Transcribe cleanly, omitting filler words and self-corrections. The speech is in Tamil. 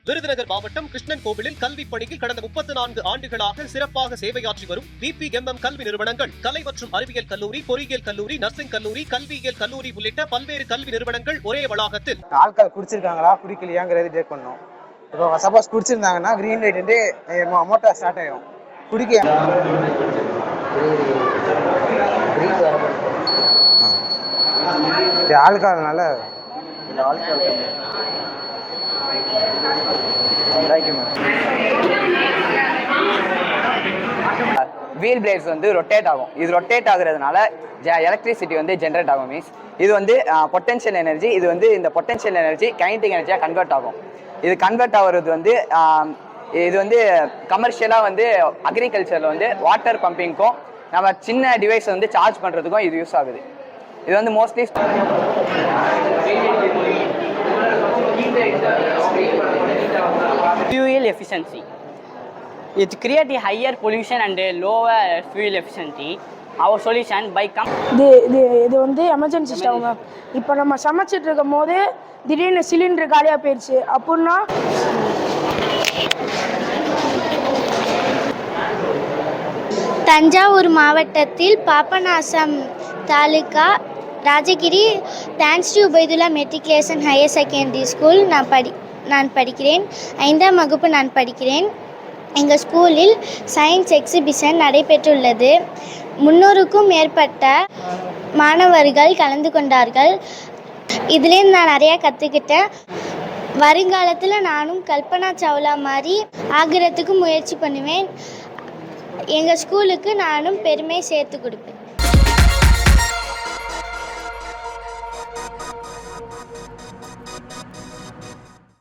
விருதுநகர் மாவட்டம் கிருஷ்ணன் கோவிலில் கல்விப் பணியில் கடந்த 34 ஆண்டுகளாக சிறப்பாக சேவையாற்றி வரும் BPMM கல்வி நிறுவனங்கள், கலை மற்றும் அறிவியல் கல்லூரி, பொறியியல் கல்லூரி, நர்சிங் கல்லூரி, கல்வியியல் கல்லூரி உள்ளிட்ட பல்வேறு கல்வி நிறுவனங்கள் ஒரே வளாகத்தில். ஆட்கள் குடிச்சிருக்காங்களா குடிக்கலையாங்கிறது டேக் பண்ணோம். இப்போ சப்போஸ் குடிச்சிருந்தாங்கன்னா கிரீன் லைட் வந்து மோட்டார் ஸ்டார்ட் ஆயிடும். குடிக்க ஆல்கஹால்னால வீல் பிளேட்ஸ் வந்து ரொட்டேட் ஆகும். இது ரொட்டேட் ஆகுறதுனால எலக்ட்ரிசிட்டி வந்து ஜென்ரேட் ஆகும். மீன்ஸ் இது வந்து பொட்டன்ஷியல் எனர்ஜி. இது வந்து இந்த பொட்டன்ஷியல் எனர்ஜி கைனடிக் எனர்ஜியாக கன்வெர்ட் ஆகும். இது கன்வெர்ட் ஆகுறது வந்து இது வந்து கமர்ஷியலாக வந்து அக்ரிகல்ச்சரில் வந்து வாட்டர் பம்பிங்க்கும் நம்ம சின்ன டிவைஸ் வந்து சார்ஜ் பண்ணுறதுக்கும் இது யூஸ் ஆகுது. இது வந்து mostly fuel efficiency. It creates a higher pollution and a lower fuel efficiency. Our solution by இது வந்து எமர்ஜென்சி ஸ்டவ் மேம். இப்போ நம்ம சமைச்சிட்டு இருக்கும் போது திடீர்னு சிலிண்டர் காலியாக போயிடுச்சு அப்படின்னா தஞ்சாவூர் மாவட்டத்தில் Papanasam taluka Rajagiri thanks to Ubaidullah matriculation higher secondary school நான் படிக்கிறேன். 5ஆம் வகுப்பு நான் படிக்கிறேன். எங்கள் ஸ்கூலில் சயின்ஸ் எக்ஸிபிஷன் நடைபெற்றுள்ளது. 300க்கும் மேற்பட்ட மாணவர்கள் கலந்து கொண்டார்கள். இதுலேருந்து நான் நிறையா கற்றுக்கிட்டேன். வருங்காலத்தில் நானும் கல்பனா சாவ்லா மாதிரி ஆகிறதுக்கு முயற்சி பண்ணுவேன். எங்கள் ஸ்கூலுக்கு நானும் பெருமை சேர்த்து கொடுப்பேன்.